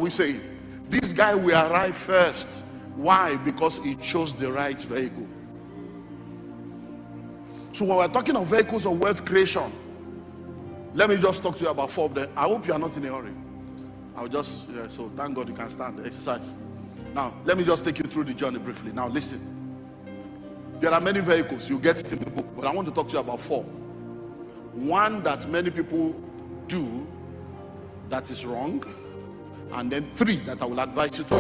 we saying? This guy will arrive first. Why? Because he chose the right vehicle. So when we're talking of vehicles of wealth creation, let me just talk to you about 4 of them. I hope you are not in a hurry. I'll just, so thank God you can stand, exercise. Now, let me just take you through the journey briefly. Now, listen. There are many vehicles. You get it in the book. But I want to talk to you about 4. One that many people do that is wrong. And then 3 that I will advise you to do.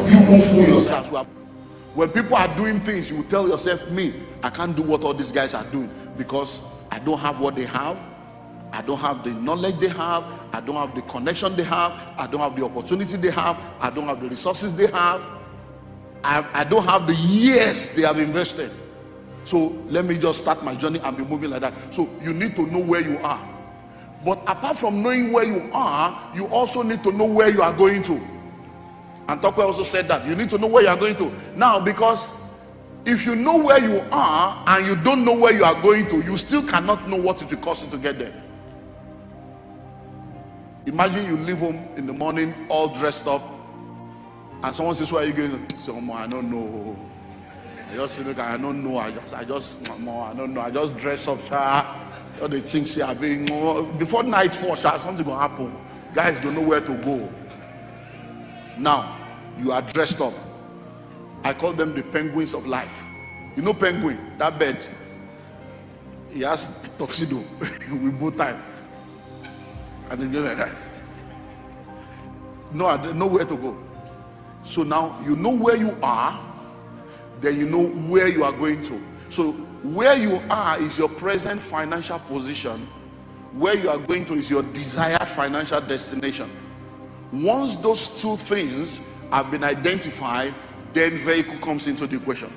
When people are doing things, you will tell yourself, me, I can't do what all these guys are doing because I don't have what they have. I don't have the knowledge they have. I don't have the connection they have. I don't have the opportunity they have. I don't have the resources they have. I don't have the years they have invested. So let me just start my journey and be moving like that. So you need to know where you are. But apart from knowing where you are, you also need to know where you are going to. And Tokwe also said that you need to know where you are going to. Now, because if you know where you are and you don't know where you are going to, you still cannot know what it will cost you to get there. Imagine you leave home in the morning all dressed up and someone says, where are you going? So, I don't know. I just don't know. I don't know. I just dress up. All the things here are being before night fall, something will happen. Guys don't know where to go. Now you are dressed up. I call them the penguins of life. You know penguin, that bird. He has tuxedo with bow tie. And then you're like that. No, I don't know where to go. So now you know where you are, then you know where you are going to. So where you are is your present financial position. Where you are going to is your desired financial destination. Once those 2 things have been identified, then vehicle comes into the equation.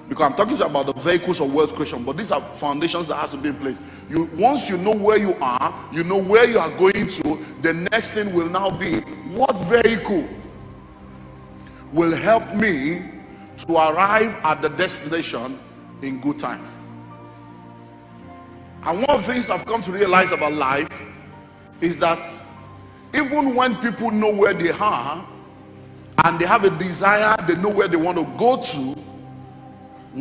Because I'm talking about the vehicles of wealth creation, but these are foundations that has to be in place. Once you know where you are, you know where you are going to, the next thing will now be, what vehicle will help me to arrive at the destination in good time? And one of the things I've come to realize about life is that even when people know where they are and they have a desire, they know where they want to go to,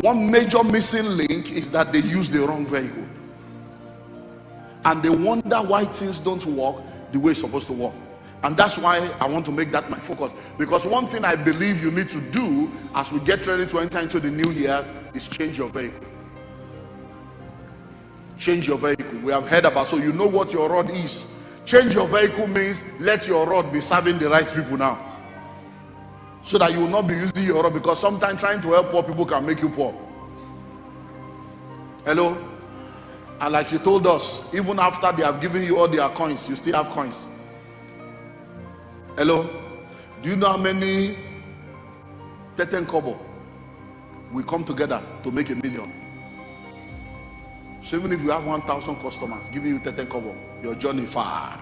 one major missing link is that they use the wrong vehicle. And they wonder why things don't work the way it's supposed to work. And that's why I want to make that my focus. Because one thing I believe you need to do as we get ready to enter into the new year is change your vehicle. Change your vehicle. We have heard about, so you know what your rod is. Change your vehicle means let your rod be serving the right people now. So that you will not be using your rod, because sometimes trying to help poor people can make you poor. Hello? And like she told us, even after they have given you all their coins, you still have coins. Hello? Do you know how many Teten Kobo we come together to make $1 million? So even if you have 1,000 customers giving you Teten Kobo, your journey far.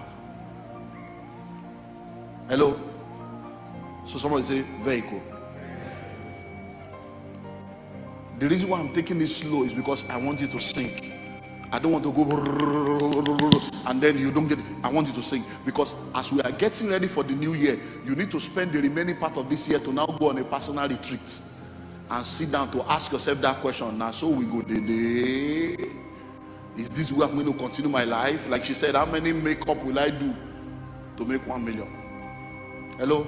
Hello? So somebody say vehicle. The reason why I'm taking this slow is because I want you to sink. I don't want to go and then you don't get it. I want you to sing, because as we are getting ready for the new year, you need to spend the remaining part of this year to now go on a personal retreat and sit down to ask yourself that question. Now, so we go day. Is this where I'm going to continue my life? Like she said, how many makeup will I do to make 1 million? Hello?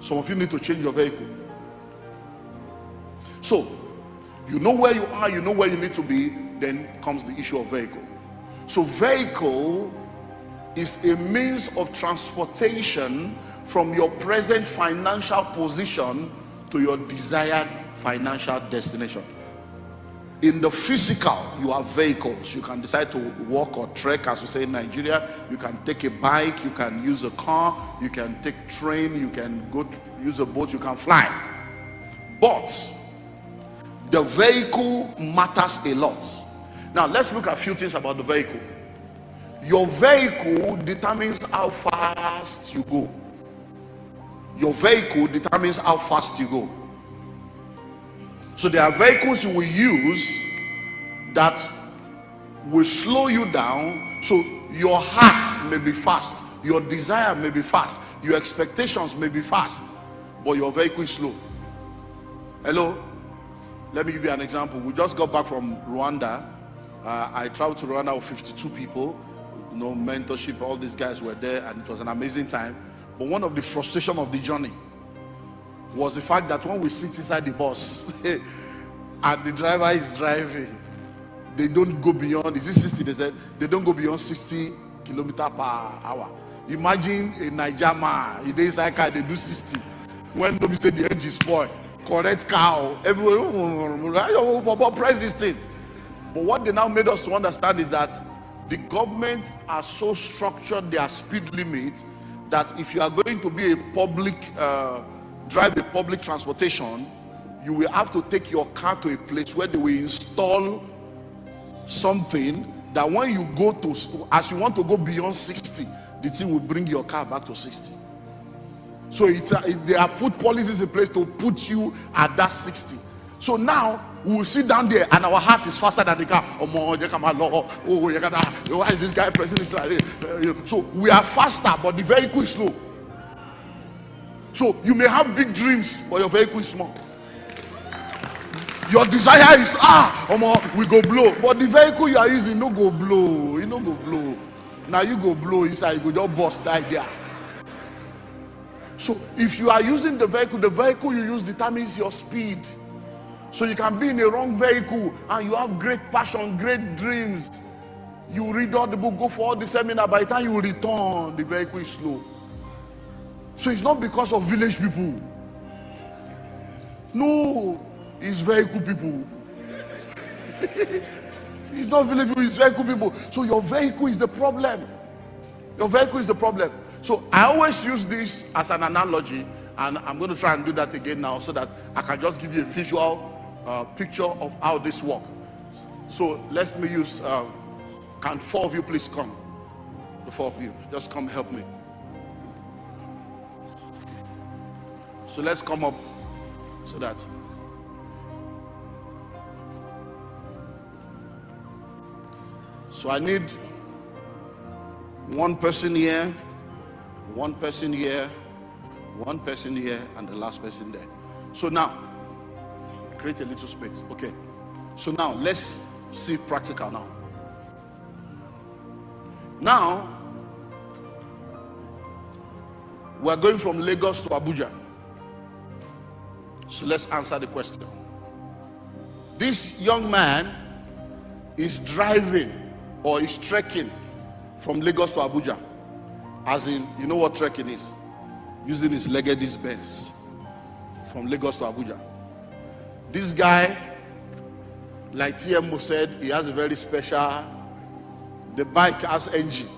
Some of you need to change your vehicle. So, you know where you are, you know where you need to be, then comes the issue of vehicle. So vehicle is a means of transportation from your present financial position to your desired financial destination. In the physical, you have vehicles. You can decide to walk or trek, as we say in Nigeria. You can take a bike, you can use a car, you can take train, you can go use a boat, you can fly. But the vehicle matters a lot. Now let's look at a few things about the vehicle. Your vehicle determines how fast you go. Your vehicle determines how fast you go. So there are vehicles you will use that will slow you down, so your heart may be fast, Your desire may be fast, your expectations may be fast, but your vehicle is slow. Hello? Let me give you an example. We just got back from Rwanda. I traveled to Rwanda with 52 people. You know, mentorship, all these guys were there, and it was an amazing time. But one of the frustration of the journey was the fact that when we sit inside the bus and the driver is driving, they don't go beyond, is it 60? They said they don't go beyond 60 kilometers per hour. Imagine a Niger man, in the inside car, they do 60. When nobody say the engine spoil, correct car, everyone press this thing. But what they now made us to understand is that the governments are so structured their speed limits that if you are going to be a public drive a public transportation, you will have to take your car to a place where they will install something that when you go to, as you want to go beyond 60, the thing will bring your car back to 60. So they have put policies in place to put you at that 60. So now we will sit down there and our heart is faster than the car. Why is this guy pressing this like this? So we are faster, but the vehicle is slow. So you may have big dreams, but your vehicle is small. Your desire is we go blow, but the vehicle you are using no go blow. You no go blow. Now you go blow inside, you go just bust die there. So if you are using the vehicle you use determines your speed. So you can be in a wrong vehicle and you have great passion, great dreams. You read all the book, go for all the seminar. By the time you return, the vehicle is slow. So it's not because of village people. No, it's vehicle people. It's not village people, it's vehicle people. So your vehicle is the problem. Your vehicle is the problem. So I always use this as an analogy, and I'm going to try and do that again now so that I can just give you a visual picture of how this works. So let me use, can 4 of you please come? The 4 of you, just come help me. So let's come up so that I need 1 person here, 1 person here, 1 person here, and the last person there. So now create a little space. Okay, so now let's see practical now we're going from Lagos to Abuja. So let's answer the question. This young man is driving or is trekking from Lagos to Abuja. As in, you know what trekking is? Using his Legacy Benz from Lagos to Abuja. This guy, like TMO said, he has a very special, the bike has engine.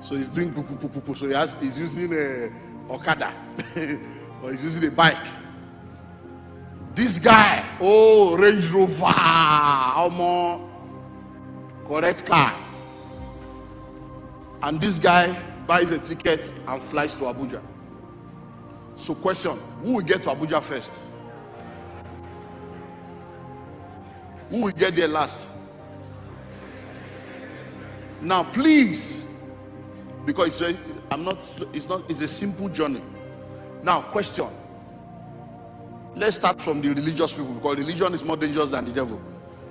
So he's doing poo poo poo poo. So he's using a Okada or he's using a bike. This guy, Range Rover, correct car. And this guy buys a ticket and flies to Abuja. So question, who will get to Abuja first? Who will get there last? Now please, because it's a simple journey. Now question, let's start from the religious people, because religion is more dangerous than the devil.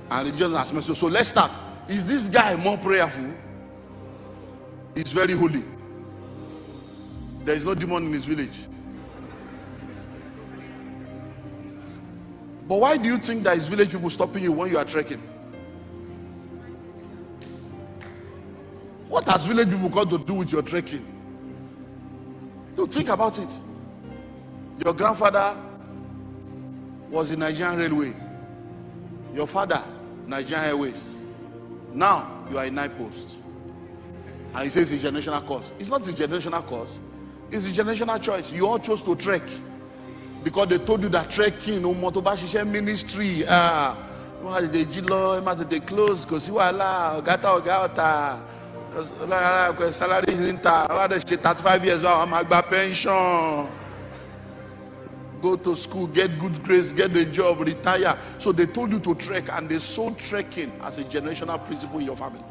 And religion has mercy. So let's start. Is this guy more prayerful? He's very holy. There is no demon in his village. But why do you think that his village people stopping you when you are trekking? What has village people got to do with your trekking? You think about it. Your grandfather was in Nigerian Railway. Your father, Nigerian Airways. Now you are in Night Post. And he says it's a generational cause. It's not a generational cause. It's a generational choice. You all chose to trek. Because they told you that trekking, Motobashishe ministry, they close, because you are gata, salary is 35 years now, I'm a pension. Go to school, get good grades, get a job, retire. So they told you to trek, and they sold trekking as a generational principle in your family.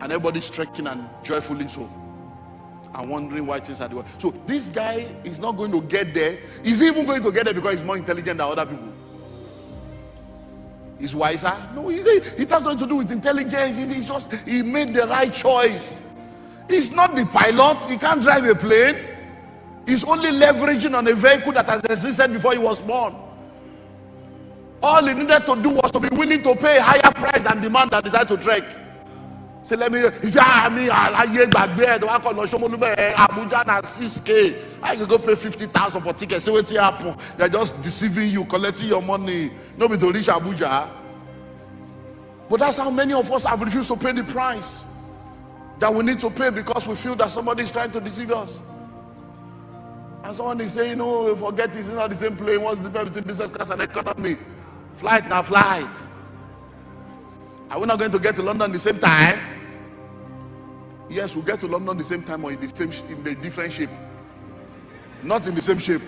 and everybody's trekking and joyfully so, and wondering why things are the way. So this guy is not going to get there. He's even going to get there because he's more intelligent than other people. He's wiser. No, it has nothing to do with intelligence. He's just, he made the right choice. He's not the pilot. He can't drive a plane. He's only leveraging on a vehicle that has existed before he was born. All he needed to do was to be willing to pay a higher price than the man that decided to trek. Say, let me, he said, Abuja na 6K. I can go pay 50,000 for tickets. See what happen. They're just deceiving you, collecting your money. Nobody to reach Abuja. But that's how many of us have refused to pay the price that we need to pay because we feel that somebody is trying to deceive us. And someone is saying, no, forget it, it's not the same plane. What's the difference between business class and economy? Flight now, flight. Are we not going to get to London the same time? Yes, we'll get to London the same time, or in the same, in the different shape. Not in the same shape.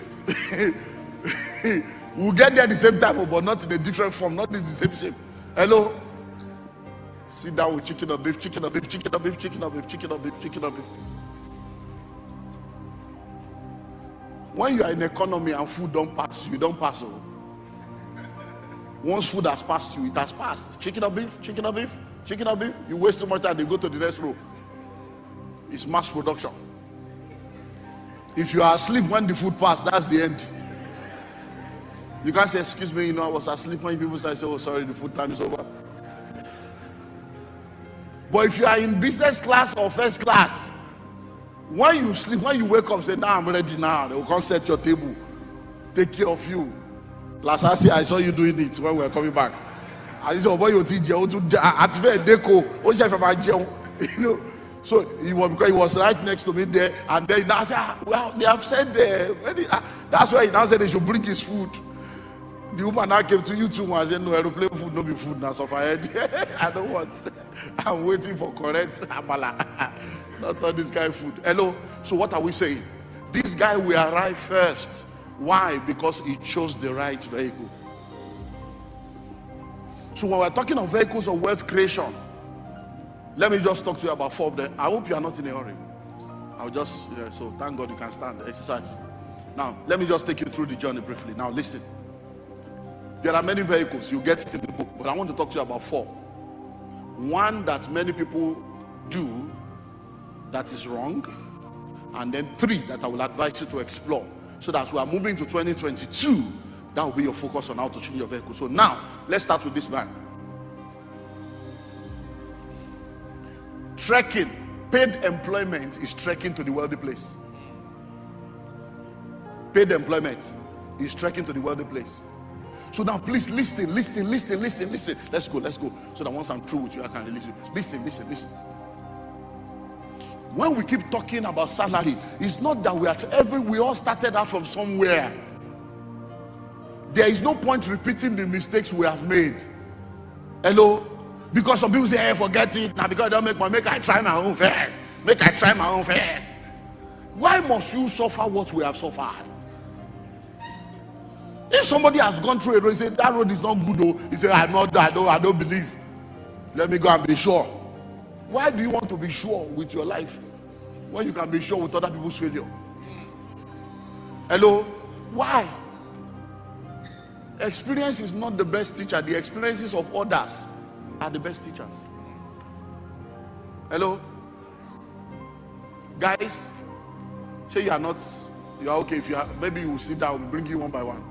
We'll get there the same time, but not in a different form, not in the same shape. Hello? Sit down with chicken or beef, chicken or beef, chicken or beef, chicken or beef, chicken or beef, chicken or beef. When you are in economy and food don't pass you don't pass. Once food has passed you, it has passed. Chicken or beef, chicken or beef, chicken or beef. You waste too much time, you go to the next row. It's mass production. If you are asleep when the food passed, that's the end. You can't say, excuse me, I was asleep when people say, oh, sorry, the food time is over. But if you are in business class or first class, when you sleep, when you wake up, say, now I'm ready now. They will come set your table, take care of you. Last I saw you doing it when we were coming back. I said, oh boy, you know. So because he was right next to me there, and then I said, well, they have said that's why he now said they should bring his food. The woman now came to you too and said, no, aeroplane food, no be food now. So if I had, I don't want. I'm waiting for correct amala. Not all this guy food. Hello. So what are we saying? This guy will arrive first. Why? Because he chose the right vehicle. So when we're talking of vehicles of wealth creation, let me just talk to you about 4 of them. I hope you are not in a hurry. I'll just, so thank God you can stand, exercise. Now, let me just take you through the journey briefly. Now, listen. There are many vehicles, you get it in the book, but I want to talk to you about 4. One that many people do that is wrong, and then 3 that I will advise you to explore. So that as we are moving to 2022, that will be your focus on how to change your vehicle. So now, let's start with this man. Trekking, paid employment is trekking to the wealthy place. Paid employment is trekking to the wealthy place. So now please listen. Let's go. So that once I'm through with you, I can release you. Listen. When we keep talking about salary, it's not that we all started out from somewhere. There is no point repeating the mistakes we have made. Hello? Because some people say, hey, forget it. Now because I don't make money, make I try my own first. Why must you suffer what we have suffered? If somebody has gone through a road and said, that road is not good, though, he said, I don't believe. Let me go and be sure. Why do you want to be sure with your life when you can be sure with other people's failure? Hello? Why? Experience is not the best teacher. The experiences of others are the best teachers. Hello? Guys, say you are okay. If you are, maybe you will sit down, we'll bring you one by one.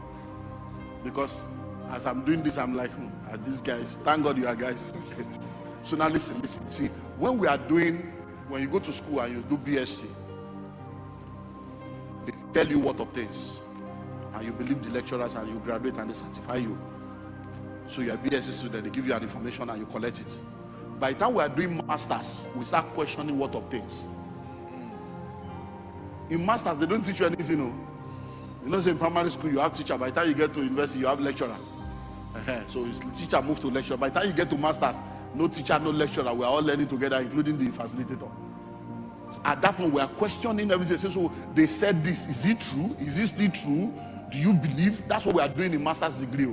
Because as I'm doing this, I'm like, these guys, thank God you are guys. So now listen. See, when you go to school and you do BSc, they tell you what obtains. And you believe the lecturers and you graduate and they certify you. So you're a BSc student, they give you an information and you collect it. By the time we are doing masters, we start questioning what obtains. In masters, they don't teach you anything. You know, in primary school, you have teacher. By the time you get to university, you have lecturer. So the teacher moves to lecturer. By the time you get to masters, no teacher, no lecturer. We are all learning together, including the facilitator. At that point, we are questioning everything. So they said this. Is it true? Is this still true? Do you believe? That's what we are doing in master's degree.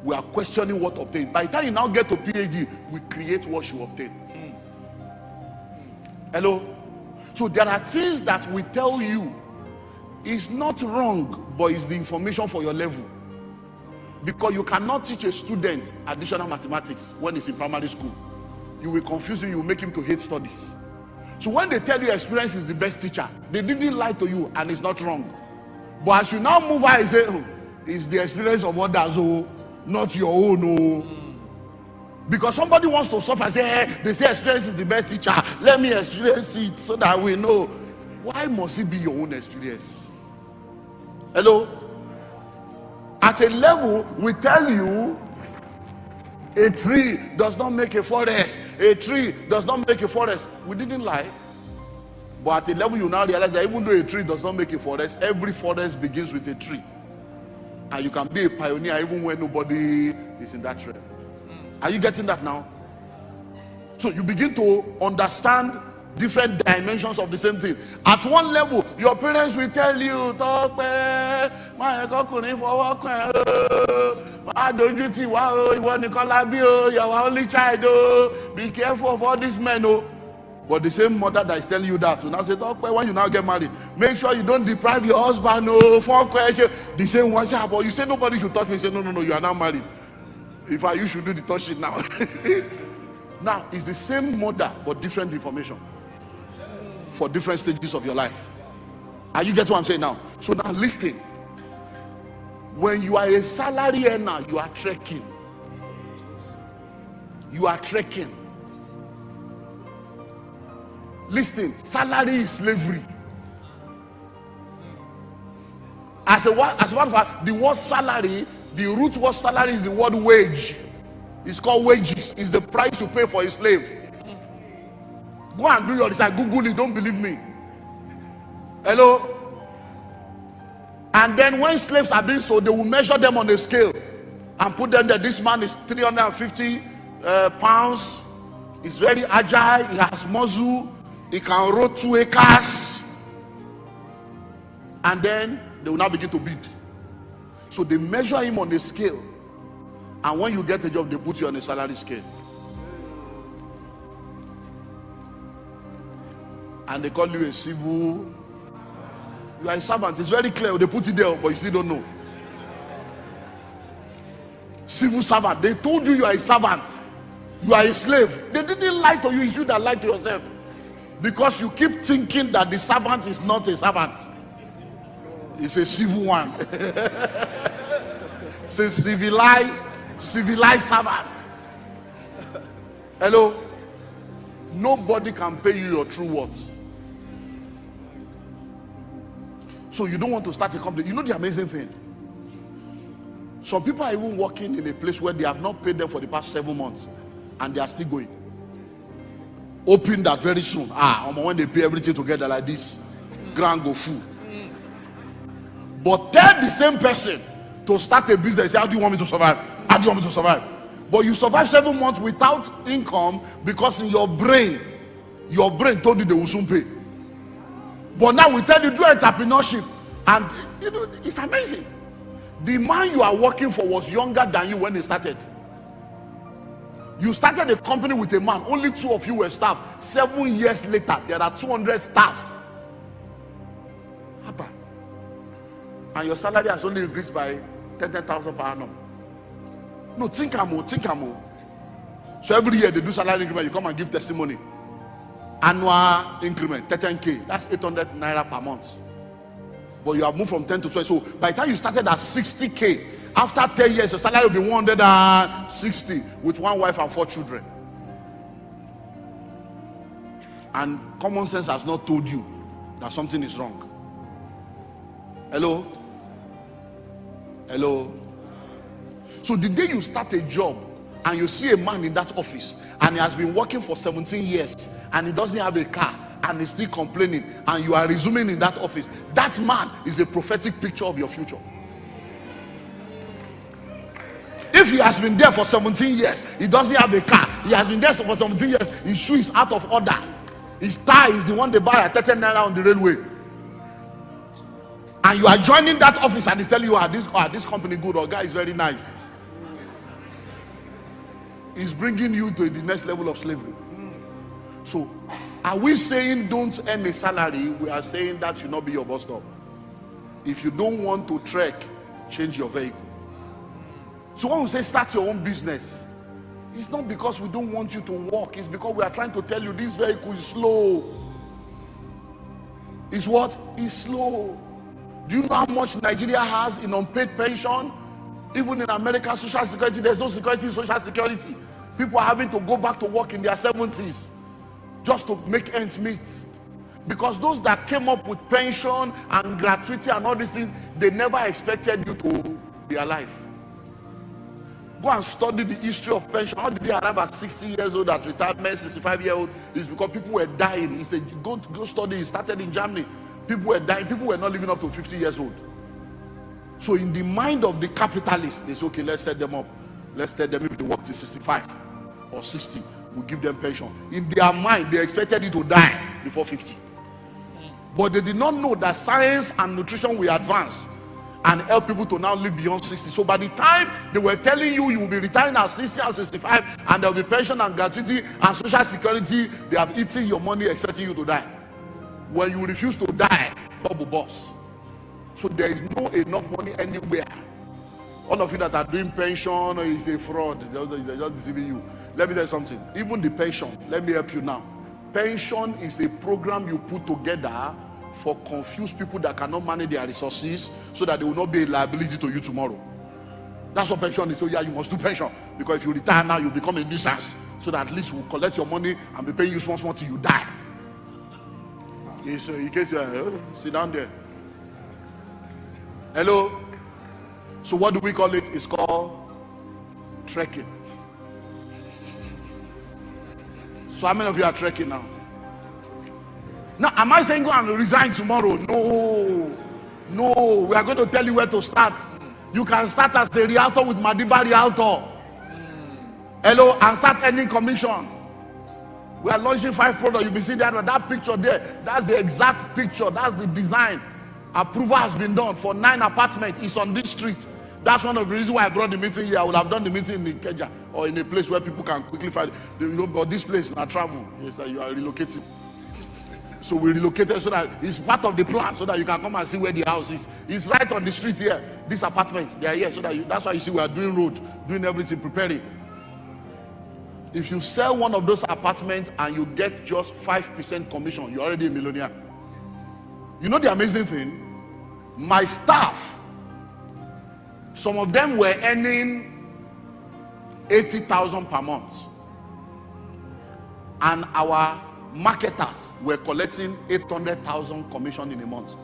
We are questioning what obtained. By the time you now get to PhD, we create what you obtain. Hello? So there are things that we tell you is not wrong, but it's the information for your level. Because you cannot teach a student additional mathematics when he's in primary school. You will confuse him, you will make him to hate studies. So when they tell you experience is the best teacher, they didn't lie to you and it's not wrong. But as you now move out, you say, it's the experience of others, not your own. Because somebody wants to suffer, say, hey, they say experience is the best teacher. Let me experience it so that we know. Why must it be your own experience? Hello? At a level, we tell you, a tree does not make a forest. A tree does not make a forest. We didn't lie. But at a level, you now realize that even though a tree does not make a forest, every forest begins with a tree. And you can be a pioneer even when nobody is in that tree. Are you getting that now? So you begin to understand different dimensions of the same thing. At one level, your parents will tell you, you're our only child, be careful of all these men. But the same mother that is telling you that, so now say, when you now get married, make sure you don't deprive your husband. The same one say, but you say nobody should touch me. Say, no, you are now married. You should do the touching now. Now, it's the same mother, but different information for different stages of your life. Are you get what I'm saying now? So now listen. When you are a salary earner, you are trekking. You are trekking. Listen, salary is slavery. As a matter of fact, the word salary, the root word salary is the word wage. It's called wages. It's the price you pay for a slave. Go and do your research. Google it. Don't believe me. Hello? And then when slaves are being sold, they will measure them on a scale and put them there. This man is 350 pounds. He's very agile. He has muscle. He can row 2 acres. And then they will now begin to bid. So they measure him on a scale. And when you get a job, they put you on a salary scale. And they call you a civil. You are a servant. It's very clear. They put it there, but you still don't know. Civil servant. They told you are a servant. You are a slave. They didn't lie to you. It's you that lied to yourself. Because you keep thinking that the servant is not a servant. It's a civil one. It's a civilized servant. Hello? Nobody can pay you your true worth. So you don't want to start a company. You know the amazing thing? Some people are even working in a place where they have not paid them for the past 7 months. And they are still going. Hoping that very soon, when they pay everything together like this, grand go full. But tell the same person to start a business. Say, how do you want me to survive? How do you want me to survive? But you survive 7 months without income because in your brain told you they will soon pay. But now we tell you do entrepreneurship, and you know it's amazing. The man you are working for was younger than you when they started. You started a company with a man, only 2 of you were staff. 7 years later, there are 200 staff. And your salary has only increased by 10,000 per annum. No, think more. So every year they do salary increment, you come and give testimony. Annual increment, 10K. That's 800 naira per month. But you have moved from 10 to 20. So by the time you started at 60K, after 10 years, your salary will be 160 with 1 wife and 4 children. And common sense has not told you that something is wrong. Hello? Hello? So the day you start a job and you see a man in that office and he has been working for 17 years and he doesn't have a car and he's still complaining and you are resuming in that office, that man is a prophetic picture of your future. If he has been there for 17 years, he doesn't have a car, he has been there for 17 years, his shoe is out of order, his tie is the one they buy at 30 naira on the railway, and you are joining that office and he's telling you, this company good, or guy is very nice, he's bringing you to the next level of slavery. So Are we saying don't earn a salary? We are saying that should not be your bus stop. If you don't want to trek, change your vehicle. So when we say start your own business, it's not because we don't want you to walk. It's because we are trying to tell you this vehicle is slow. It's what? It's slow. Do you know how much Nigeria has in unpaid pension? Even in American social security, there's no security in social security. People are having to go back to work in their 70s just to make ends meet. Because those that came up with pension and gratuity and all these things, they never expected you to be alive. Go and study the history of pension. How did they arrive at 60 years old, at retirement, 65-year-old? It's because people were dying. He said, go study. It started in Germany. People were dying. People were not living up to 50 years old. So in the mind of the capitalists, they say, okay, let's set them up. Let's tell them if they work till 65 or 60, we'll give them pension. In their mind, they expected you to die before 50. But they did not know that science and nutrition will advance and help people to now live beyond 60. So by the time they were telling you you will be retiring at 60 and 65 and there will be pension and gratuity and social security, they have eaten your money expecting you to die. When you refuse to die, double boss. So there is no enough money anywhere. All of you that are doing pension is a fraud. They're just deceiving you. Let me tell you something. Even the pension, let me help you now. Pension is a program you put together for confused people that cannot manage their resources so that they will not be a liability to you tomorrow. That's what pension is. So yeah, you must do pension. Because if you retire now, you become a nuisance. So that at least we'll collect your money and be paying you small till you die. So in case you sit down there. Hello? So what do we call it? It's called trekking. So how many of you are trekking now? Now, am I saying go and resign tomorrow? No. We are going to tell you where to start. You can start as a realtor with Madiba Realtor. Hello, and start earning commission. We are launching 5 products. You'll be seeing that picture there. That's the exact picture. That's the design. Approval has been done for 9 apartments. It's on this street. That's one of the reasons why I brought the meeting here. I would have done the meeting in Kenya or in a place where people can quickly find. But this place in our travel, yes, you are relocating. So we relocated so that it's part of the plan, so that you can come and see where the house is. It's right on the street here. This apartment, they are here, so that's why you see we are doing road, doing everything, preparing. If you sell one of those apartments and you get just 5% commission, you're already a millionaire. You know the amazing thing? My staff, some of them were earning 80,000 per month, and our marketers were collecting 800,000 commission in a month.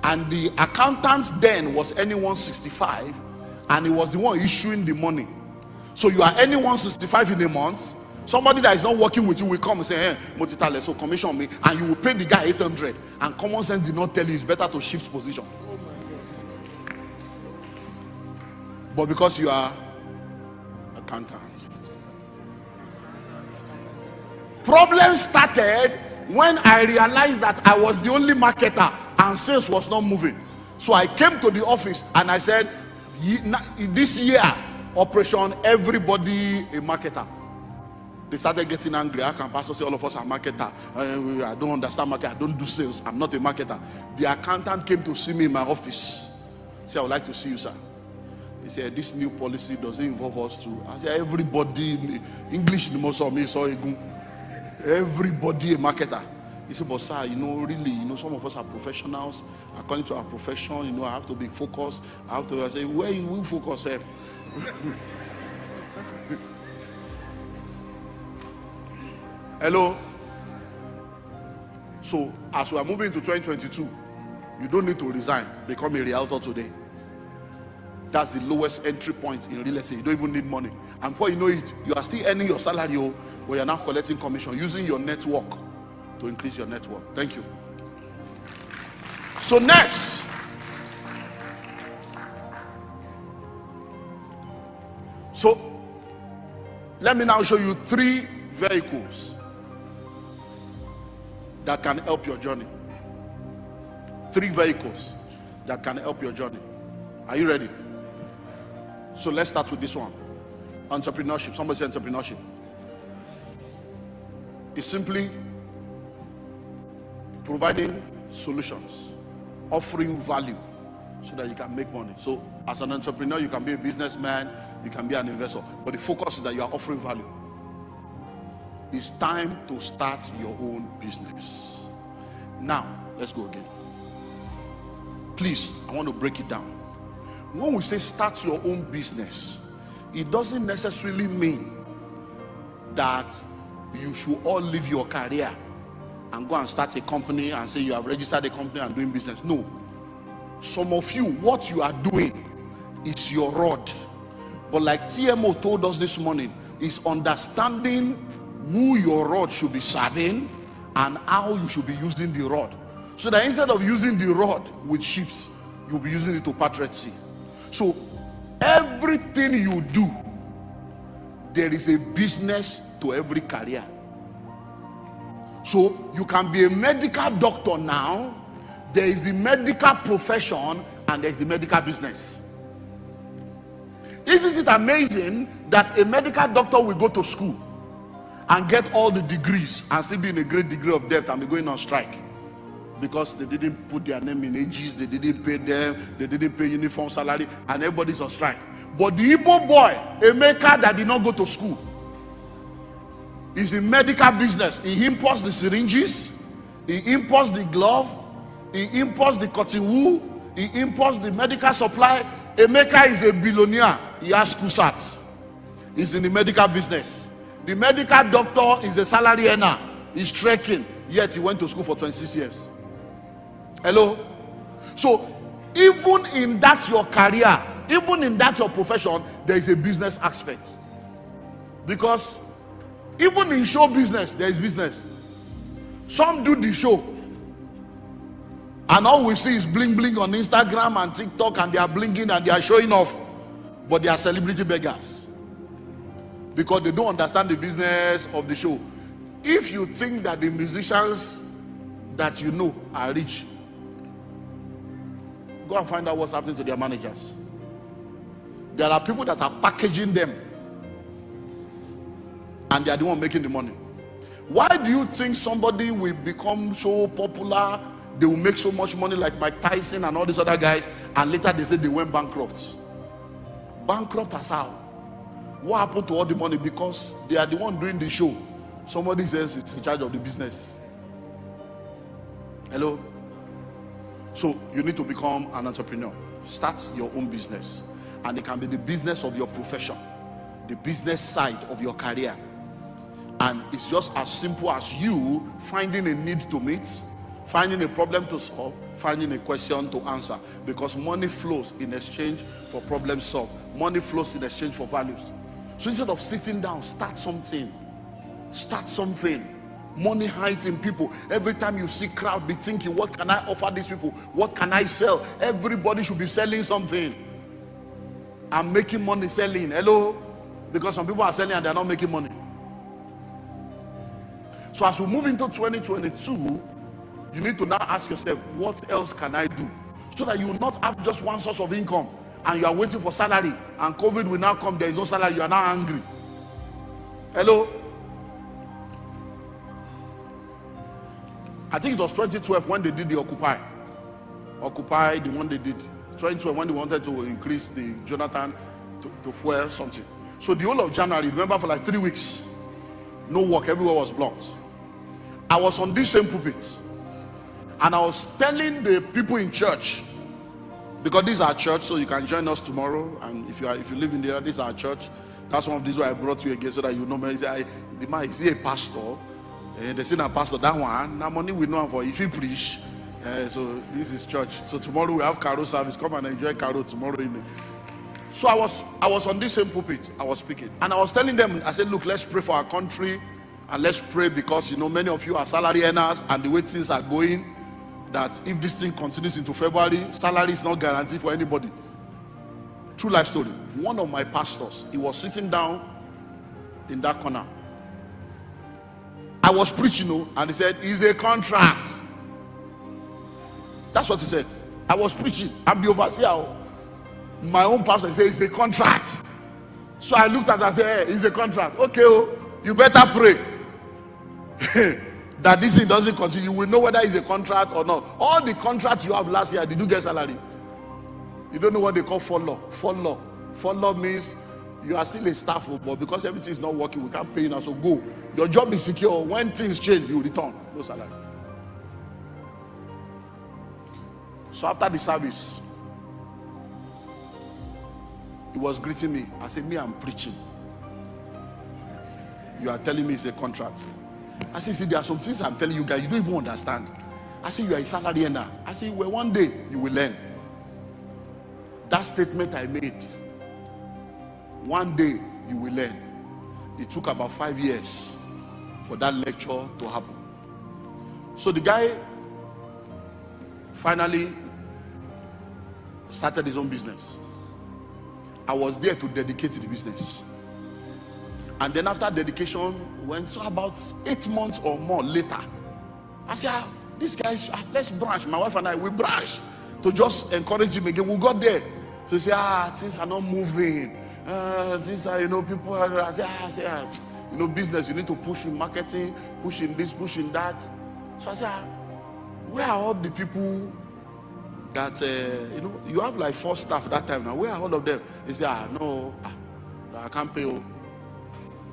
And the accountant then was earning 165, and he was the one issuing the money. So you are earning 165 in a month. Somebody that is not working with you will come and say, hey, Motitale, so commission me, and you will pay the guy 800. And common sense did not tell you it's better to shift position. But because you are accountant. Problem started when I realized that I was the only marketer and sales was not moving. So I came to the office and I said, this year, operation everybody a marketer. They started getting angry. How can pastor say all of us are marketer? I don't understand market. I don't do sales. I'm not a marketer. The accountant came to see me in my office. Say, I would like to see you, sir. He said, this new policy doesn't involve us too. I said, everybody, English most of me saw everybody a marketer. He said, but sir, really, some of us are professionals. According to our profession, I have to be focused. I say, where you will focus, sir? Hello. So as we are moving to 2022, you don't need to resign. Become a realtor today. That's the lowest entry point in real estate. You don't even need money. And before you know it, you are still earning your salary, but you are now collecting commission, using your network to increase your network. Thank you. So next, so let me now show you 3 vehicles that can help your journey. 3 vehicles that can help your journey. Are you ready? So let's start with this one. Entrepreneurship. Somebody say entrepreneurship. It's simply providing solutions, offering value so that you can make money. So as an entrepreneur, you can be a businessman, you can be an investor, but the focus is that you are offering value. It's time to start your own business. Now, let's go again. Please, I want to break it down. When we say start your own business, it doesn't necessarily mean that you should all leave your career and go and start a company and say you have registered a company and doing business. No. Some of you, what you are doing is your rod. But like TMO told us this morning, is understanding who your rod should be serving and how you should be using the rod. So that instead of using the rod with ships, you'll be using it to part Red Sea. So everything you do, there is a business to every career. So you can be a medical doctor now. There is the medical profession and there is the medical business. Isn't it amazing that a medical doctor will go to school and get all the degrees and still be in a great degree of debt and be going on strike because they didn't put their name in ages, they didn't pay them, they didn't pay uniform salary, and everybody's on strike. But the Igbo boy, a maker that did not go to school, is in medical business. He imports the syringes, he imports the glove, he imports the cotton wool, he imports the medical supply. A maker is a billionaire. He has kusat. He's in the medical business. The medical doctor is a salary earner. He's trekking, yet he went to school for 26 years. Hello? So, even in that your career, even in that your profession, there is a business aspect. Because even in show business, there is business. Some do the show, and all we see is bling bling on Instagram and TikTok, and they are blinging and they are showing off, but they are celebrity beggars because they don't understand the business of the show. If you think that the musicians that you know are rich, go and find out what's happening to their managers. There are people that are packaging them, and they are the one making the money. Why do you think somebody will become so popular, they will make so much money like Mike Tyson and all these other guys, and later they say they went bankrupt? Bankrupt as how? What happened to all the money? Because they are the one doing the show. Somebody else is in charge of the business. Hello? So you need to become an entrepreneur. Start your own business. And it can be the business of your profession, the business side of your career. And it's just as simple as you finding a need to meet, finding a problem to solve, finding a question to answer. Because money flows in exchange for problem solved. Money flows in exchange for values. So instead of sitting down, start something. Start something. Money hides in people. Every time you see crowd, be thinking, what can I offer these people? What can I sell? Everybody should be selling something. I'm making money selling. Hello? Because some people are selling and they're not making money. So as we move into 2022, you need to now ask yourself, what else can I do? So that you will not have just one source of income and you are waiting for salary, and COVID will now come, there is no salary, you are now angry. Hello? I think it was 2012 when they did the Occupy, the one they did. 2012 when they wanted to increase the Jonathan to fuel something. So the whole of January, remember, for like 3 weeks, no work, everywhere was blocked. I was on this same pulpit, and I was telling the people in church, because this is our church, so you can join us tomorrow. And if you live in there, this is our church. That's one of these why I brought you again, so that you know me. The man is he a pastor? And they say a pastor, that one, now money we know him for if he preach. So this is church. So tomorrow we have carol service. Come and enjoy carol tomorrow evening. So I was on this same pulpit. I was speaking, and I was telling them, I said, look, let's pray for our country, and let's pray because many of you are salary earners, and the way things are going, that if this thing continues into February, salary is not guaranteed for anybody. True life story. One of my pastors, he was sitting down in that corner. I was preaching, and he said, it's a contract. That's what he said. I was preaching. I'm the overseer. My own pastor said, it's a contract. So I looked at it and said, hey, it's a contract. Okay, you better pray. that this thing doesn't continue, you will know whether it's a contract or not. All the contracts you have last year, did you get salary? You don't know what they call follow. Follow means you are still a staff, but because everything is not working, we can't pay you now, so go. Your job is secure. When things change, you return. No salary. So after the service, he was greeting me. I said, me, I'm preaching. You are telling me it's a contract. I said, see, there are some things I'm telling you guys, you don't even understand. I said, you are a salary earner. I said, well, one day you will learn. That statement I made, one day you will learn. It took about 5 years for that lecture to happen. So the guy finally started his own business. I was there to dedicate to the business. And then after dedication, went so about 8 months or more later, I said, this guy's, let's branch. My wife and I, we branch to just encourage him again. We got there. So he said, things are not moving. Things are, people are, I said, business, you need to push in marketing, push in this, push in that. So I said, where are all the people that, you have like 4 staff that time now. Where are all of them? He said, no, I can't pay you.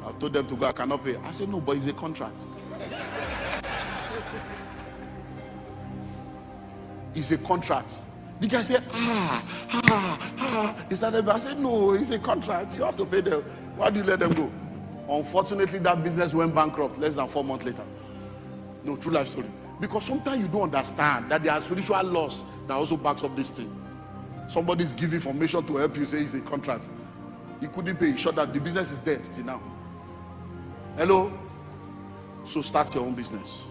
I've told them to go, I cannot pay. I said, no, but it's a contract. It's a contract. The guy said, Is that I said, no, it's a contract. You have to pay them. Why do you let them go? Unfortunately, that business went bankrupt less than 4 months later. No, true life story. Because sometimes you don't understand that there are spiritual laws that also backs up this thing. Somebody is giving information to help you say it's a contract. He couldn't pay. He showed that the business is dead till now. Hello? So start your own business.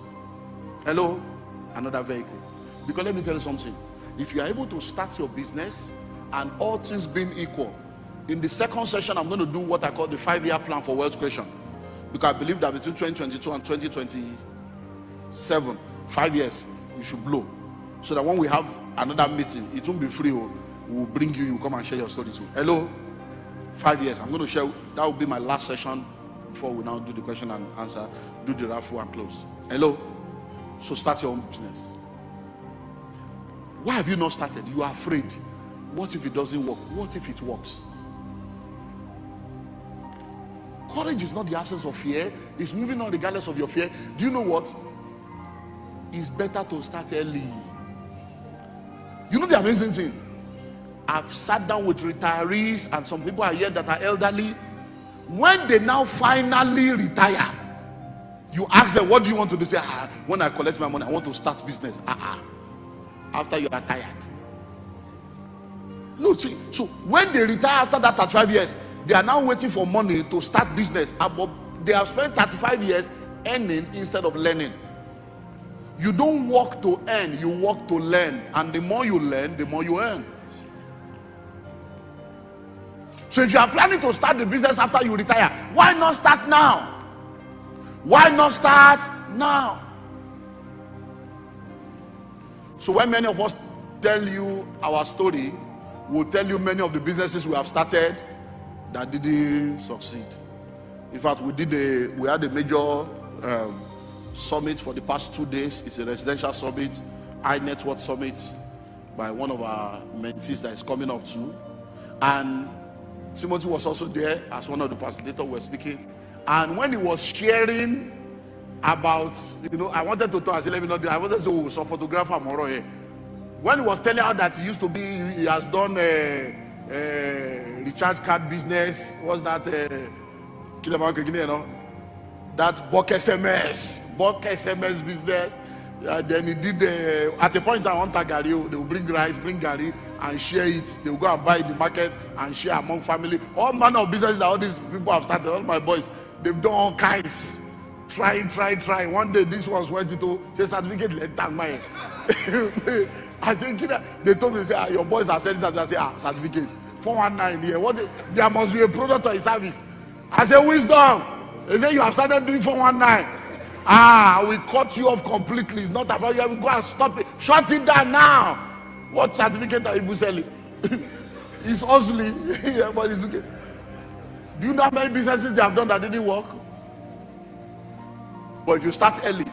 Hello? Another vehicle. Because let me tell you something. If you are able to start your business and all things being equal, in the second session, I'm going to do what I call the 5-year plan for wealth creation. Because I believe that between 2022 and 2027, 5 years, you should blow. So that when we have another meeting, it won't be free. We'll bring you, you come and share your story too. Hello? 5 years. I'm going to share, that will be my last session before we now do the question and answer, do the raffle and close. Hello? So start your own business. Why have you not started? You are afraid. What if it doesn't work? What if it works? Courage is not the absence of fear. It's moving on regardless of your fear. Do you know what? It's better to start early. You know the amazing thing? I've sat down with retirees and some people are here that are elderly. When they now finally retire, you ask them, what do you want to do? Say, when I collect my money, I want to start business. After you are tired. No, see, so when they retire after that 35 years, they are now waiting for money to start business. But they have spent 35 years earning instead of learning. You don't work to earn, you work to learn. And the more you learn, the more you earn. So if you are planning to start the business after you retire, why not start now? Why not start now? So when many of us tell you our story, we'll tell you many of the businesses we have started that didn't succeed. In fact, we had a major summit for the past 2 days. It's a residential summit, high net worth summit by one of our mentees that is coming up too. And Timothy was also there as one of the facilitators were speaking. And when he was sharing about, I wanted to talk, I said, let me not do. I wanted to say, some photographer Moro here. When he was telling how that he used to be, he has done a recharge card business. What's that? That bulk SMS business. Then he did at a point I want Gary, they will bring rice, bring Gary and share it. They will go and buy in the market and share among family. All manner of businesses that all these people have started, all my boys, they've done all kinds. Trying. One day this ones went into the certificate letter mine. I said, they told me, say, your boys are selling this. I say, certificate. 419 here. There must be a product or a service. I said, wisdom. They say you have started doing 419. We cut you off completely. It's not about you. Have to go and stop it. Shut it down now. What certificate are you selling? It's hustling. Everybody's looking. Do you know how many businesses they have done that didn't work? But if you start early,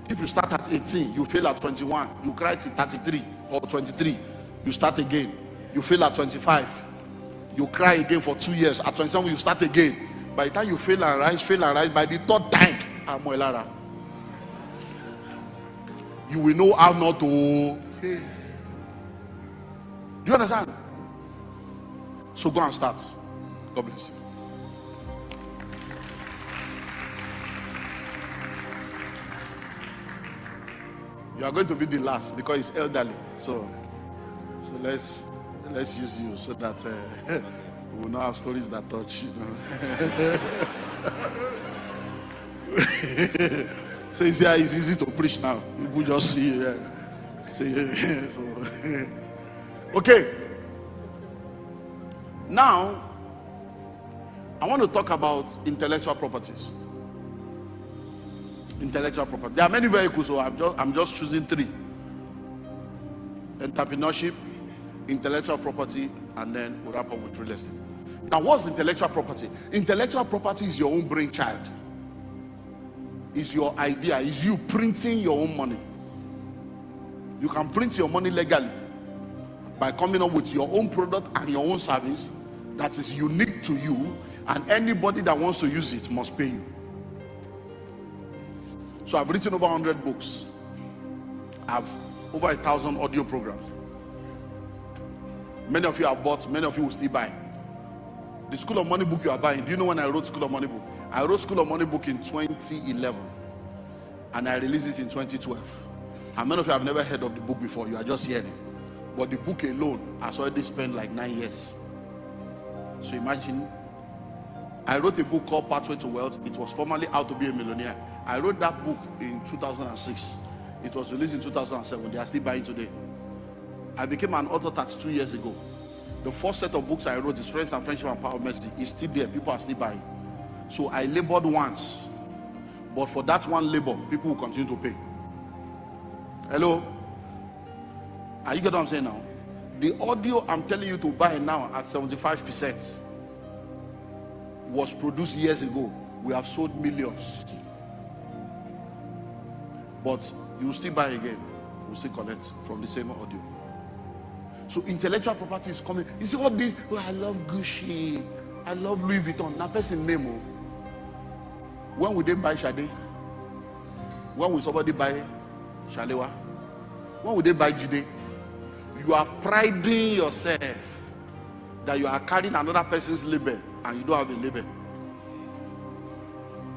If you start at 18, you fail at 21, you cry till 33 or 23, you start again. You fail at 25, you cry again for 2 years. At 27, you start again. By the time you fail and rise, by the third time, you will know how not to fail. Do you understand? So go and start. God bless you. You are going to be the last because it's elderly. So let's use you so that we will not have stories that touch. You know? So it's easy to preach now. People just see. So okay. Now I want to talk about intellectual properties. Intellectual property. There are many vehicles, so I'm just choosing 3: entrepreneurship, intellectual property, and then we'll wrap up with real estate. Now, what's intellectual property? Intellectual property is your own brainchild. Is your idea. Is you printing your own money. You can print your money legally by coming up with your own product and your own service that is unique to you, and anybody that wants to use it must pay you. So I've written over 100 books. I have over 1,000 audio programs. Many of you have bought, many of you will still buy. The School of Money book you are buying, do you know when I wrote School of Money book? I wrote School of Money book in 2011 and I released it in 2012. And many of you have never heard of the book before, you are just hearing. But the book alone has already spent like 9 years. So imagine, I wrote a book called Pathway to Wealth. It was formerly How to Be a Millionaire. I wrote that book in 2006. It was released in 2007. They are still buying today. I became an author 32 years ago. The first set of books I wrote is Friends and Friendship and Power of Mercy. It's still there. People are still buying. So I labored once. But for that one labor, people will continue to pay. Hello? Are you getting what I'm saying now? The audio I'm telling you to buy now at 75% was produced years ago. We have sold millions. But you will still buy again. You will still collect from the same audio. So intellectual property is coming. You see all this, oh, I love Gucci, I love Louis Vuitton. Now person name. When will they buy Sade? When will somebody buy Shalewa? When will they buy Jide? You are priding yourself that you are carrying another person's label and you don't have a label.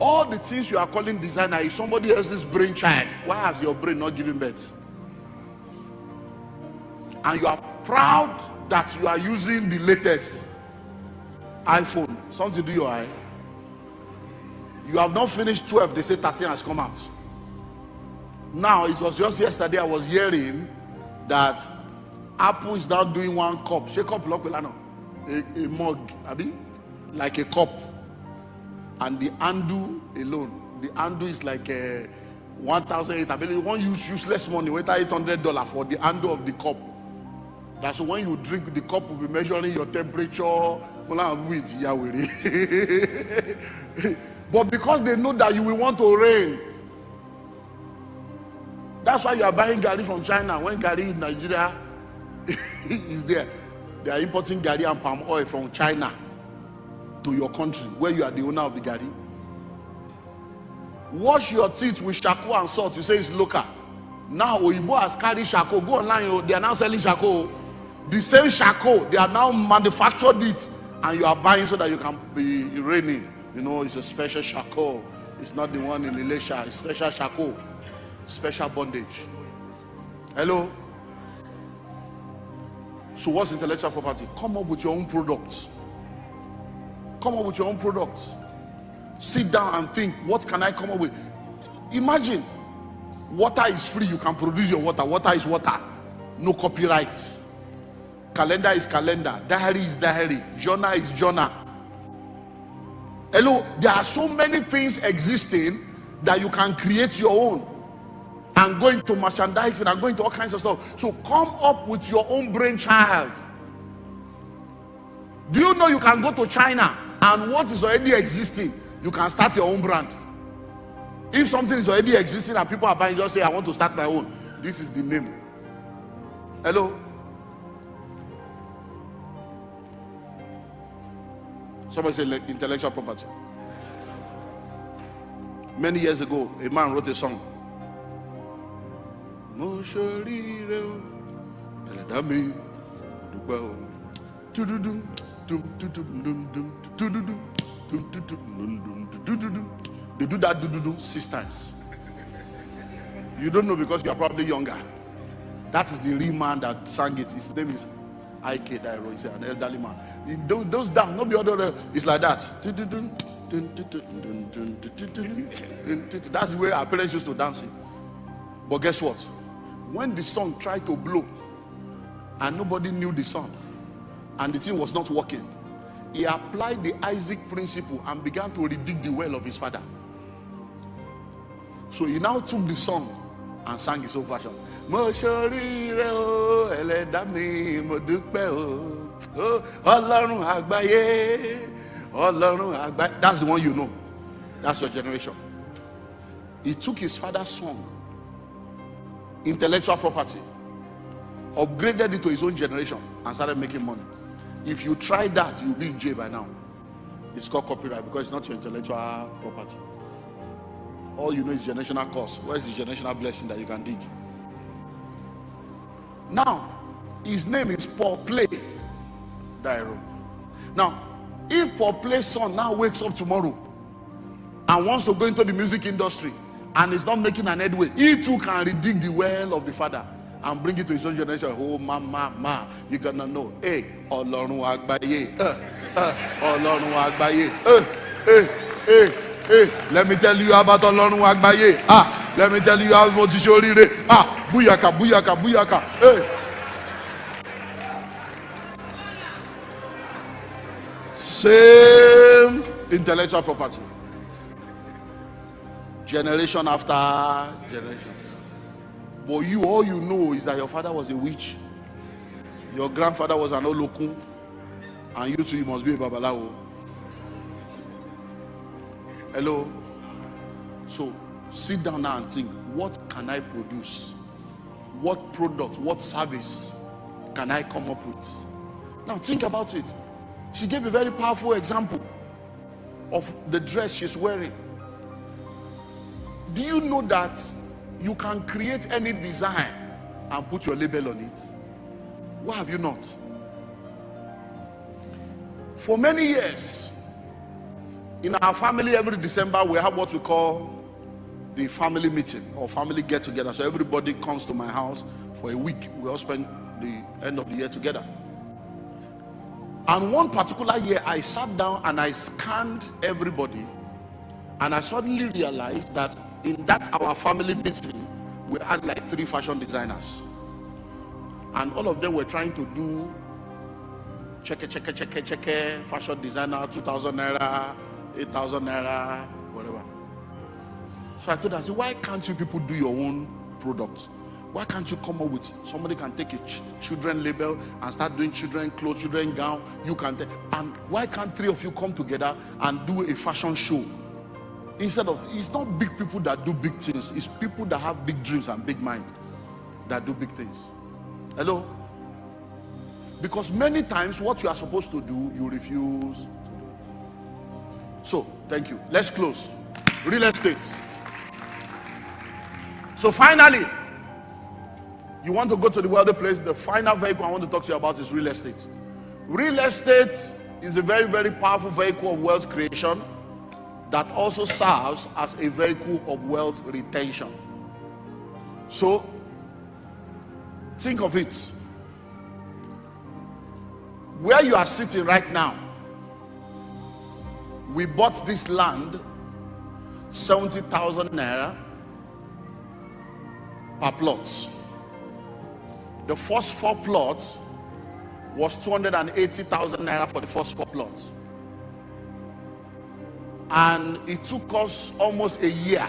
All the things you are calling designer is somebody else's brainchild. Why has your brain not given birth? And you are proud that you are using the latest iPhone. Something to do your eye. You have not finished 12. They say 13 has come out. Now, it was just yesterday I was hearing that Apple is now doing one cup. Shake up, a mug, abi? Like a cup. And the handle alone, the handle is like 1,800. I believe you won't use useless money. Wait $800 for the handle of the cup. That's when you drink, the cup will be measuring your temperature. But because they know that you will want to rain, that's why you are buying gari from China. When gari in Nigeria is there, they are importing gari and palm oil from China to your country where you are the owner of the gari. Wash your teeth with charcoal and salt. You say it's local. Now Oyibo has carried charcoal. Go online, they are now selling charcoal. The same charcoal, they are now manufactured it, and you are buying so that you can be raining. You know, it's a special charcoal. It's not the one in Elisha. It's special charcoal, special bondage. Hello. So what's intellectual property? Come up with your own products. Come up with your own products. Sit down and think, what can I come up with? Imagine, water is free. You can produce your water. Water is water. No copyrights. Calendar is calendar. Diary is diary. Journal is journal. Hello, there are so many things existing that you can create your own and go into merchandising and go into all kinds of stuff. So come up with your own brainchild. Do you know you can go to China and what is already existing, you can start your own brand? If something is already existing and people are buying, just say, I want to start my own. This is the name. Hello? Somebody say intellectual property. Many years ago, a man wrote a song. They do that 6 times. You don't know because you are probably younger. That is the real man that sang it. His name is I.K. Dairo. He's an elderly man. Those down, not the other. It's like that. That's the way our parents used to dance it. But guess what? When the song tried to blow and nobody knew the song and the thing was not working, he applied the Isaac principle and began to redig the well of his father. So he now took the song and sang his own version. That's the one you know. That's your generation. He took his father's song, intellectual property, upgraded it to his own generation and started making money. If you try that, you'll be in jail by now. It's called copyright because it's not your intellectual property. All you know is generational curse. Where is the generational blessing that you can dig? Now, his name is Paul Play Dairo. Now, if Paul Play's son now wakes up tomorrow and wants to go into the music industry and is not making an headway, he too can redig the well of the father and bring it to his own generation. Oh, mama, you're gonna know. Hey, Olorun Agbaye. Olorun Agbaye. Let me tell you about Olorun Agbaye. Let me tell you how much is your rire. Buyaka. Hey. Same intellectual property. Generation after generation. But you, all you know is that your father was a witch. Your grandfather was an olokun. And you too, you must be a babalawo. Hello? So, sit down now and think, what can I produce? What product, what service can I come up with? Now, think about it. She gave a very powerful example of the dress she's wearing. Do you know that you can create any design and put your label on it? Why have you not? For many years, in our family, every December, we have what we call the family meeting or family get-together. So everybody comes to my house for a week. We all spend the end of the year together. And one particular year, I sat down and I scanned everybody. And I suddenly realized that in that our family meeting, we had like 3 fashion designers. And all of them were trying to do check, fashion designer, 2,000 naira, 8,000 naira, whatever. So I told her, I said, why can't you people do your own products? Why can't you come up with, somebody can take a children label and start doing children clothes, children gown, you can and why can't 3 of you come together and do a fashion show? Instead of, it's not big people that do big things, it's people that have big dreams and big mind that do big things. Hello? Because many times what you are supposed to do, you refuse to do. So, thank you. Let's close. Real estate. So finally, you want to go to the wealthy place, the final vehicle I want to talk to you about is real estate. Real estate is a very, very powerful vehicle of wealth creation that also serves as a vehicle of wealth retention. So, think of it. Where you are sitting right now, we bought this land 70,000 naira per plot. The first 4 plots was 280,000 naira for the first 4 plots. And it took us almost a year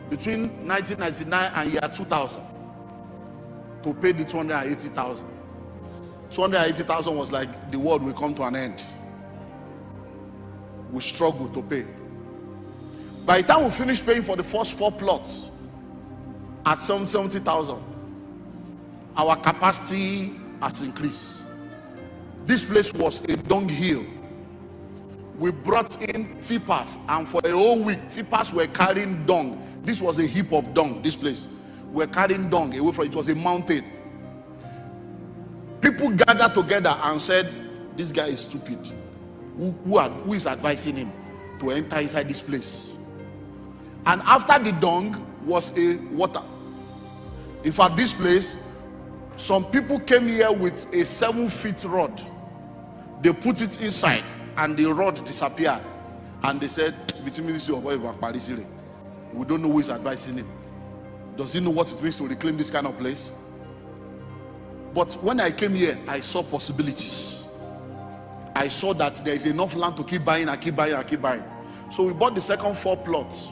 between 1999 and year 2000 to pay the 280,000. 280,000 was like the world will come to an end. We struggled to pay. By the time we finished paying for the first 4 plots at 70,000, our capacity has increased. This place was a dunghill. We brought in tippers, and for a whole week, tippers were carrying dung. This was a heap of dung, this place. We're carrying dung away from it. It was a mountain. People gathered together and said, this guy is stupid. Who is advising him to enter inside this place? And after the dung was a water. In fact, this place, some people came here with a 7-foot rod. They put it inside and the rod disappeared. And they said, we don't know who is advising him. Does he know what it means to reclaim this kind of place? But when I came here, I saw possibilities. I saw that there is enough land to keep buying and keep buying and keep buying. So we bought the second 4 plots.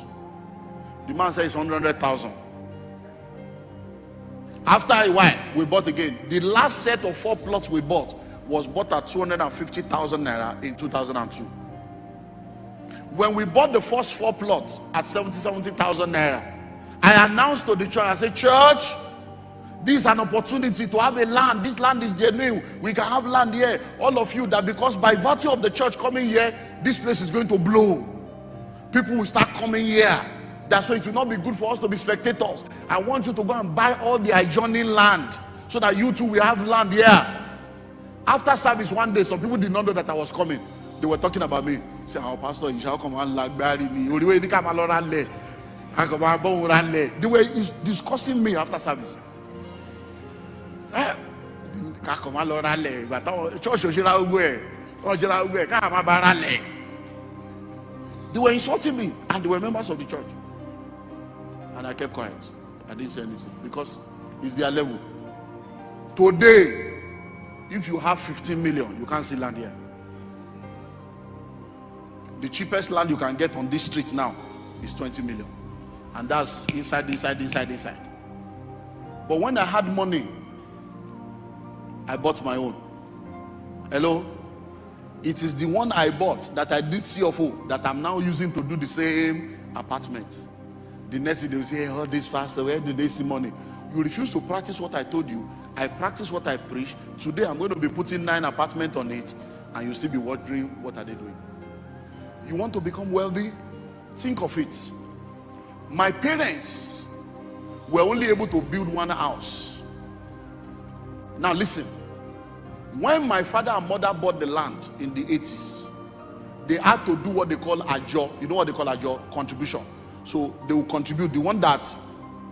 The man said it's 100,000. After a while, we bought again. The last set of 4 plots we bought was bought at 250,000 naira in 2002. When we bought the first 4 plots at 70,000 naira, I announced to the church, I said, church, this is an opportunity to have a land. This land is genuine. We can have land here. All of you, that because by virtue of the church coming here, this place is going to blow. People will start coming here. That's why it will not be good for us to be spectators. I want you to go and buy all the adjoining land so that you too will have land here. After service one day, some people did not know that I was coming. They were talking about me. Say, our pastor, you shall come and like bury me. They were discussing me after service. They were insulting me, and they were members of the church. And I kept quiet. I didn't say anything because it's their level. Today, if you have 15 million, you can't see land here. The cheapest land you can get on this street now is 20 million. And that's inside. But when I had money, I bought my own. Hello? It is the one I bought that I did CFO that I'm now using to do the same apartment. The next day they will say, oh, this pastor, where do they see money? You refuse to practice what I told you. I practice what I preach. Today I'm going to be putting 9 apartments on it, and you'll still be wondering, what are they doing? You want to become wealthy? Think of it. My parents were only able to build 1 house. Now listen. When my father and mother bought the land in the 80s, they had to do what they call ajo. You know what they call ajo? Contribution. So they will contribute. The one that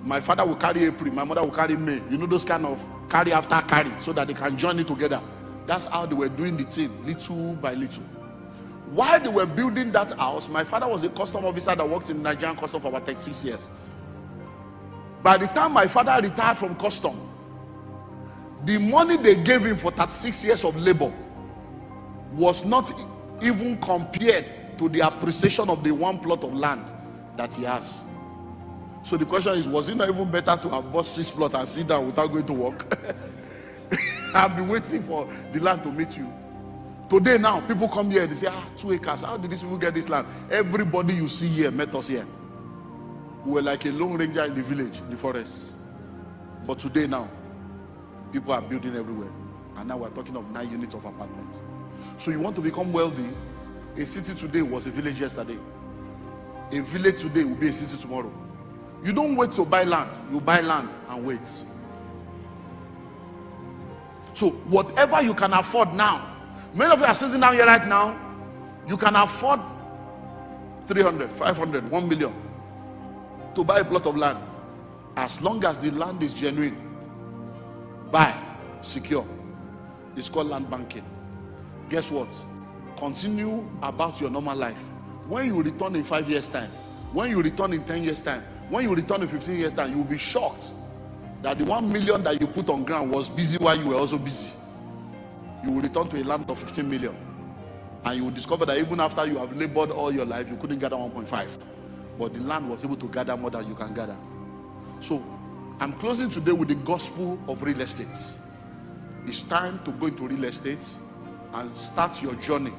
my father will carry April, my mother will carry May. You know, those kind of carry after carry, so that they can join it together. That's how they were doing the thing, little by little. While they were building that house, my father was a custom officer that worked in Nigerian custom for about 36 years. By the time my father retired from custom, the money they gave him for 36 years of labor was not even compared to the appreciation of the 1 plot of land that he has. So the question is, was it not even better to have bought 6 plots and sit down without going to work? I've been waiting for the land to meet you. Today now, people come here, they say, 2 acres. How did these people get this land? Everybody you see here met us here. We were like a lone ranger in the village, in the forest. But today now, people are building everywhere. And now we're talking of 9 units of apartments. So you want to become wealthy? A city today was a village yesterday. A village today will be a city tomorrow. You don't wait to buy land. You buy land and wait. So whatever you can afford now, many of you are sitting down here right now, you can afford 300, 500, 1 million to buy a plot of land. As long as the land is genuine, buy, secure. It's called land banking. Guess what? Continue about your normal life. When you return in 5 years' time, when you return in 10 years' time, when you return in 15 years' time, you will be shocked that the 1 million that you put on ground was busy while you were also busy. You will return to a land of 15 million. And you will discover that even after you have labored all your life, you couldn't gather 1.5. But the land was able to gather more than you can gather. So, I'm closing today with the gospel of real estate. It's time to go into real estate and start your journey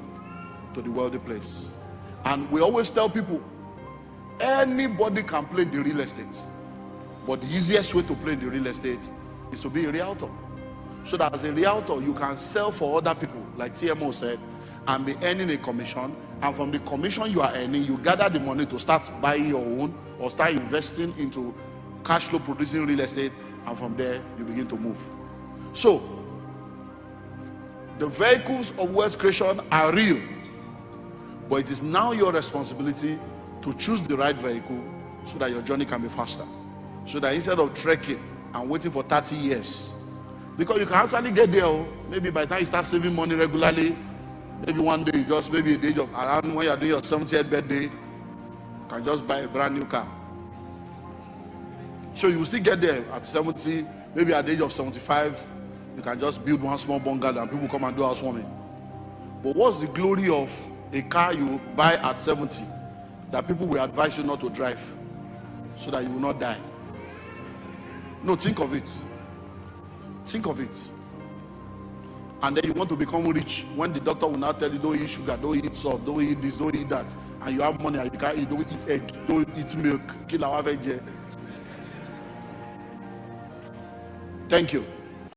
to the wealthy place. And we always tell people, Anybody can play the real estate, but the easiest way to play the real estate is to be a realtor. So that as a realtor, you can sell for other people, like TMO said, and be earning a commission. And from the commission you are earning, you gather the money to start buying your own or start investing into cash flow producing real estate. And from there, you begin to move. So, the vehicles of wealth creation are real, but it is now your responsibility to choose the right vehicle so that your journey can be faster. So that instead of trekking and waiting for 30 years, because you can actually get there, maybe by the time you start saving money regularly, maybe one day, just maybe at the age of around when you're doing your 70th birthday, you can just buy a brand new car. So you still get there at 70, maybe at the age of 75, you can just build one small bungalow and people come and do housewarming. But what's the glory of a car you buy at 70 that people will advise you not to drive so that you will not die? No, think of it. Think of it. And then you want to become rich when the doctor will now tell you, don't eat sugar, don't eat salt, don't eat this, don't eat that. And you have money and you can't eat, don't eat egg, don't eat milk. Kill our veg. Thank you.